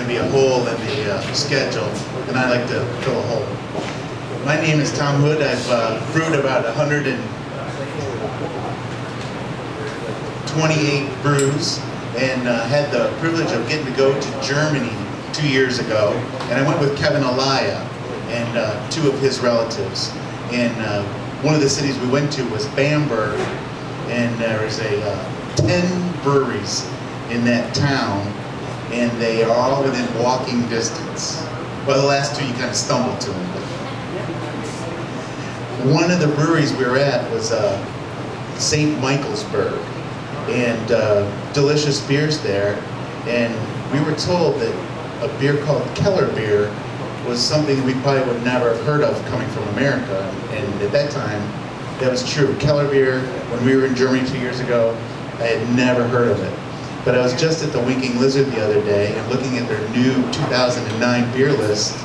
be a hole in the schedule, and I like to fill a hole. My name is Tom Hood. I've brewed about 128 brews, and had the privilege of getting to go to Germany 2 years ago. And I went with Kevin Alaya and 2 of his relatives. And one of the cities we went to was Bamberg, and there is 10 breweries in that town, and they are all within walking distance. Well, the last 2 you kind of stumble to them. One of the breweries we were at was St. Michaelsburg, and delicious beers there. And we were told that a beer called Keller beer was something we probably would never have heard of coming from America. And at that time, that was true. Keller beer, when we were in Germany 2 years ago, I had never heard of it. But I was just at the Winking Lizard the other day and looking at their new 2009 beer list,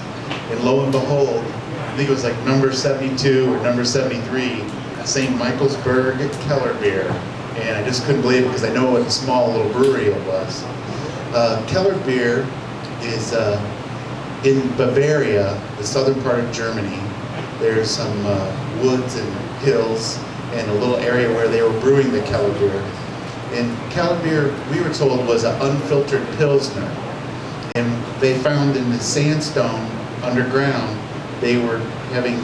and lo and behold, I think it was like number 72 or number 73, St. Michaelsburg Keller beer. And I just couldn't believe it because I know what a small little brewery it was. Keller beer is in Bavaria, the southern part of Germany. There's some woods and hills and a little area where they were brewing the Keller beer. And Keller beer, we were told, was an unfiltered Pilsner. And they found in the sandstone underground, they were having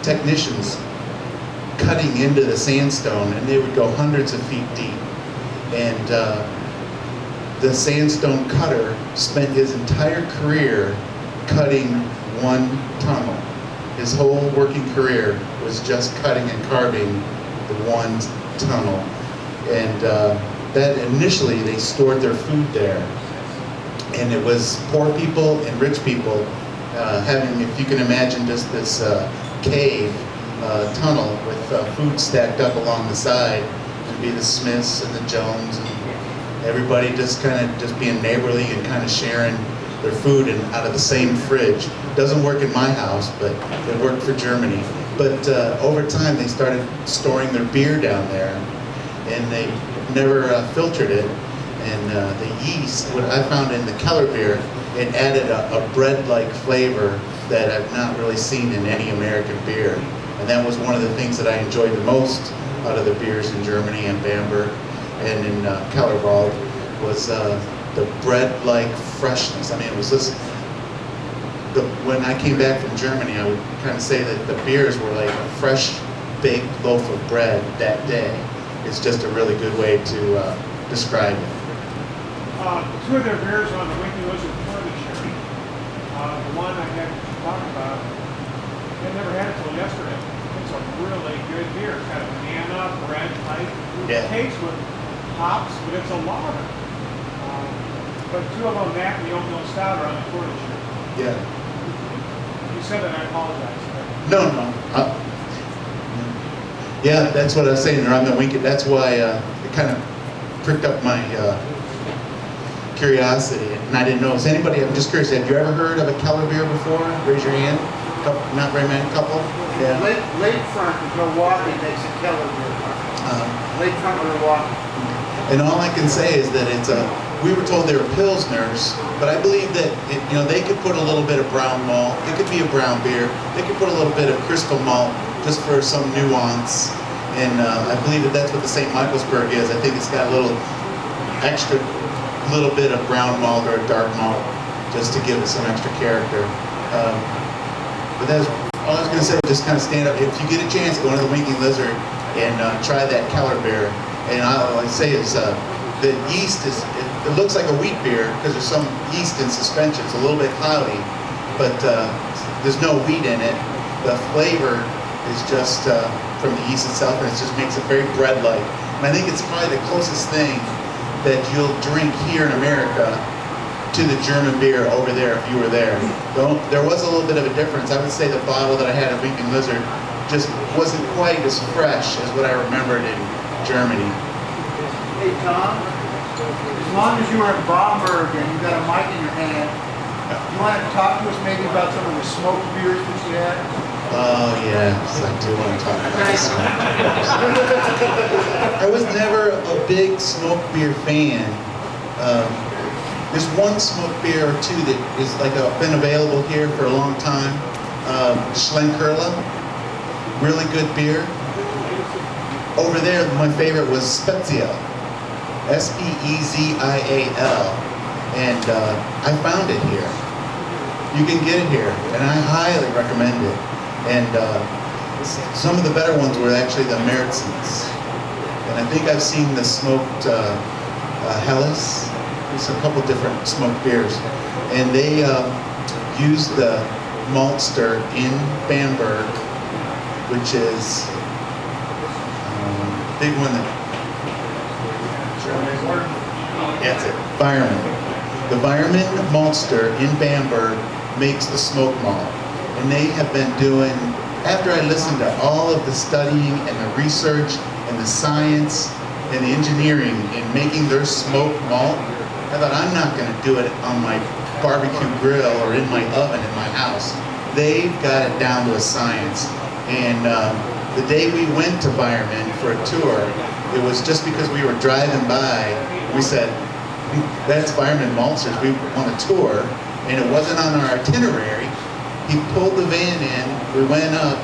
technicians cutting into the sandstone, and they would go hundreds of feet deep. And the sandstone cutter spent his entire career cutting one tunnel. His whole working career was just cutting and carving the one tunnel. And that initially they stored their food there. And it was poor people and rich people having, if you can imagine, just this cave tunnel with food stacked up along the side. It'd be the Smiths and the Jones and everybody just kind of just being neighborly and kind of sharing their food and out of the same fridge. Doesn't work in my house, but it worked for Germany. But over time they started storing their beer down there, and they never filtered it. And the yeast, what I found in the Keller beer, it added a bread-like flavor that I've not really seen in any American beer. And that was one of the things that I enjoyed the most out of the beers in Germany and Bamberg and in Kellerwald was the bread-like freshness. I mean, it was just, when I came back from Germany, I would kind of say that the beers were like a fresh baked loaf of bread that day. It's just a really good way to describe it. 2 of their beers on the Winking Lizard tour this year. The one I had to talk about, I never had it till yesterday. It's a really good beer. It's got a banana, bread type. It tastes with hops, but it's a lager. But 2 of them, Mac and the Oatmeal Stout, are on the tour this year. Yeah. You said that, I apologize. No. Yeah, that's what I was saying. They're on the Winking. That's why it kind of pricked up my curiosity, and I didn't know. Is anybody? I'm just curious. Have you ever heard of a Keller beer before? Raise your hand. Not very many. Couple. Yeah. Lakefront in Milwaukee makes a Keller beer. Lakefront Milwaukee. And all I can say is that it's a. We were told they were Pilsners, but I believe that they could put a little bit of brown malt. It could be a brown beer. They could put a little bit of crystal malt just for some nuance. And I believe that that's what the St. Michaelsburg is. I think it's got a little extra, little bit of brown malt or dark malt just to give it some extra character. But that's all I was going to say. Just kind of stand up. If you get a chance, go into the Winking Lizard and try that Keller beer. And all I say is the yeast is. It looks like a wheat beer because there's some yeast in suspension. It's a little bit cloudy, but there's no wheat in it. The flavor is just from the yeast itself, and it just makes it very bread-like. And I think it's probably the closest thing that you'll drink here in America to the German beer over there if you were there. There was a little bit of a difference. I would say the bottle that I had at Winking Lizard just wasn't quite as fresh as what I remembered in Germany. Hey, Tom. As long as you were in Bamberg and you got a mic in your hand, you want to talk to us maybe about some of the smoked beers that you had? Oh yes, I do want to talk about this. I was never a big smoked beer fan. There's one smoked beer or two that is like been available here for a long time. Schlenkerla, really good beer. Over there, my favorite was Spezial, Spezial, and I found it here. You can get it here, and I highly recommend it. And some of the better ones were actually the Märzen's. And I think I've seen the smoked Helles. There's a couple different smoked beers. And they use the maltster in Bamberg, which is big one that... That's it, Bayerman. The Bayerman maltster in Bamberg makes the smoke malt. And they have been doing, after I listened to all of the studying and the research and the science and the engineering in making their smoked malt, I thought, I'm not going to do it on my barbecue grill or in my oven in my house. They've got it down to a science. And the day we went to Bayerman for a tour, it was just because we were driving by, we said, that's Bayerman Maltsters, we want a tour, and it wasn't on our itinerary. He pulled the van in, we went up,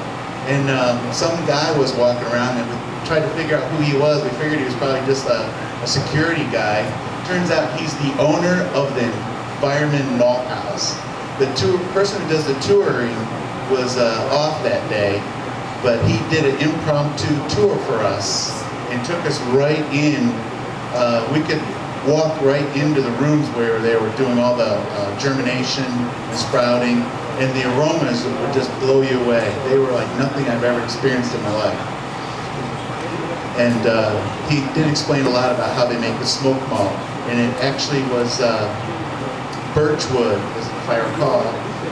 and some guy was walking around, and we tried to figure out who he was. We figured he was probably just a security guy. Turns out he's the owner of the Bayerman Malt House. The person who does the touring was off that day, but he did an impromptu tour for us and took us right in. We could walk right into the rooms where they were doing all the germination and sprouting, and the aromas would just blow you away. They were like nothing I've ever experienced in my life. And he did explain a lot about how they make the smoke malt, and it actually was birchwood, if I recall,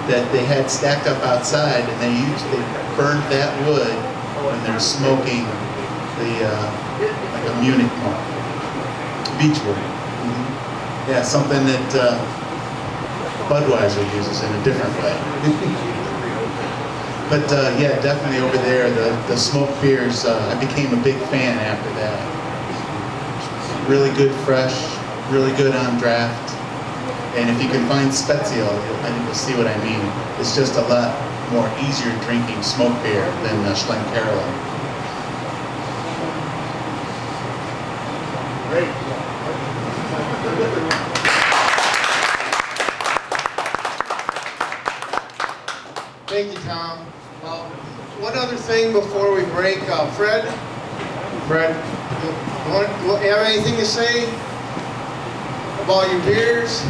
that they had stacked up outside, and they burned that wood when they're smoking the like a Munich malt, beechwood. Yeah, something that Budweiser uses in a different way. But yeah, definitely over there, the smoked beers, I became a big fan after that. Really good fresh, really good on draft. And if you can find Spezial, I think you'll see what I mean. It's just a lot more easier drinking smoked beer than Schlenkerla. Great. Thank you, Tom. One other thing before we break. Fred, you have anything to say about your beers?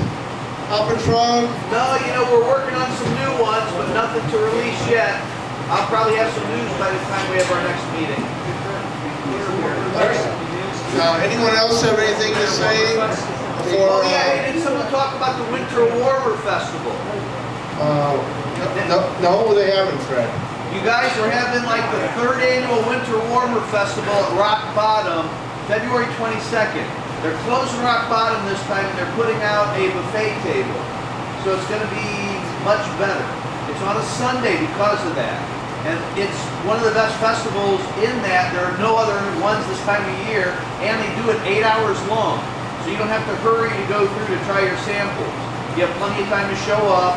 Hoppin' Frog? No, you know, we're working on some new ones, but nothing to release yet. I'll probably have some news by the time we have our next meeting. Anyone else have anything to say before? Oh yeah, did someone talk about the Winter Warmer Festival? No, they haven't, Fred. You guys are having like the 3rd annual Winter Warmer Festival at Rock Bottom, February 22nd. They're closing Rock Bottom this time, and they're putting out a buffet table. So it's going to be much better. It's on a Sunday because of that. And it's one of the best festivals in that. There are no other ones this time of year, and they do it 8 hours long. So you don't have to hurry to go through to try your samples. You have plenty of time to show up,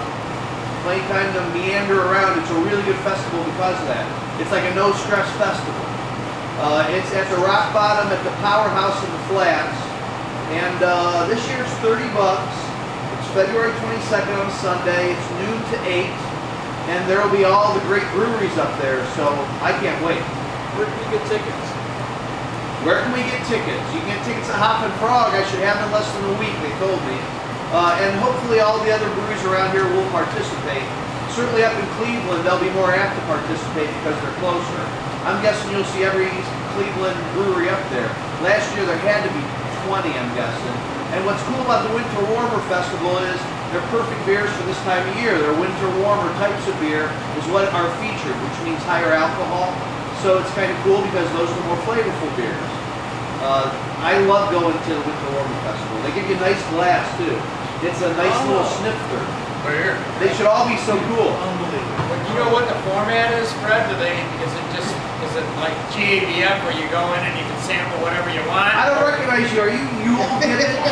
plenty of time to meander around. It's a really good festival because of that. It's like a no-stress festival. It's at the Rock Bottom at the Powerhouse in the Flats. And this year it's $30. It's February 22nd on Sunday. It's noon to 8. And there will be all the great breweries up there. So I can't wait. Where can we get tickets? Where can we get tickets? You can get tickets at Hoppin' Frog. I should have them in less than a week, they told me. And hopefully all the other breweries around here will participate. Certainly up in Cleveland, they'll be more apt to participate because they're closer. I'm guessing you'll see every Cleveland brewery up there. Last year there had to be 20, I'm guessing. And what's cool about the Winter Warmer Festival is they're perfect beers for this time of year. They're winter warmer types of beer is what are featured, which means higher alcohol. So it's kind of cool because those are more flavorful beers. I love going to the Winter Warmer Festival. They give you a nice glass too. It's a nice little snifter. They should all be so cool. You know what the format is, Fred? Is it like GABF where you go in and you can sample whatever you want? I don't recognize you. Are you Yule Gibbons?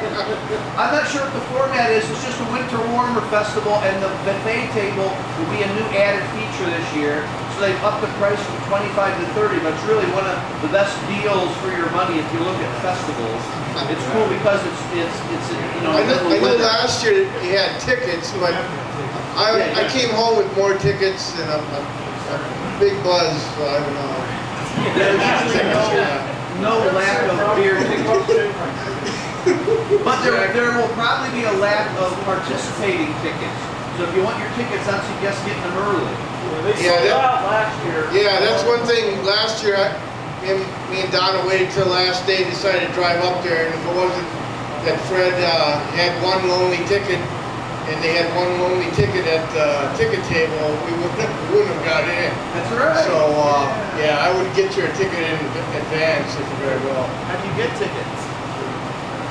I'm not sure what the format is. It's just a winter warmer festival, and the buffet table will be a new added feature this year. So they've upped the price from 25 to 30, but it's really one of the best deals for your money if you look at festivals. It's cool because it's you know. I know last year you had tickets, but I came home with more tickets and a big buzz, so I don't know. There's usually no lack of beer tickets. But there will probably be a lack of participating tickets. So if you want your tickets, I'd suggest getting them early. Yeah, that's one thing. Last year, me and Donna waited till the last day, decided to drive up there, and if it wasn't that Fred had one lonely ticket, and they had one lonely ticket at the ticket table, we wouldn't have got in. That's right. So, yeah, I would get your ticket in advance if you very well. How do you get tickets?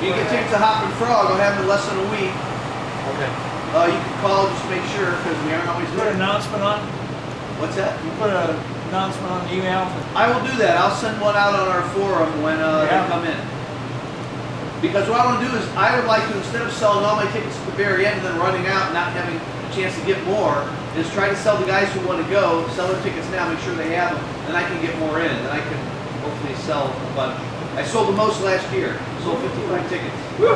You can take the Hop and Frog. I'll have it in less than a week. Okay. You can call just to make sure because we aren't always Put there. an announcement on, What's that? you put an announcement on the email. I will do that. I'll send one out on our forum when they come in. Because what I want to do is I would like to, instead of selling all my tickets at the very end and then running out and not having a chance to get more, is try to sell the guys who want to go, sell their tickets now, make sure they have them, then I can get more in, and I can hopefully sell a bunch. I sold the most last year. Sold 55 tickets. Woo!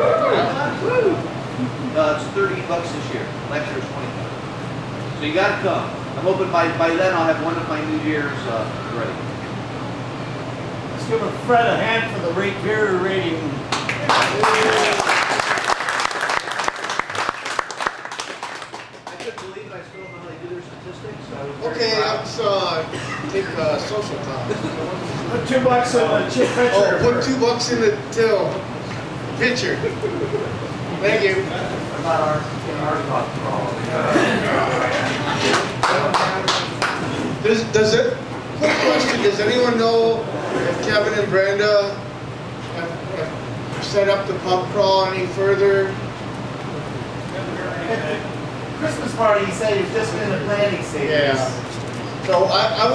It's $30 this year. Last year was 25. So you got to come. I'm hoping by then I'll have one of my New Year's ready. Let's give Fred a hand for the beer rating. I couldn't believe it. I still don't know how they do their statistics. I was very Okay, proud. let's take social time. Put $2 in the chip pitcher. Oh, put $2 in the till pitcher. Thank you. Does it? Quick question: does anyone know if Kevin and Brenda have set up the pub crawl any further? Christmas party, he said, is just in the planning stages. Yeah. So I was.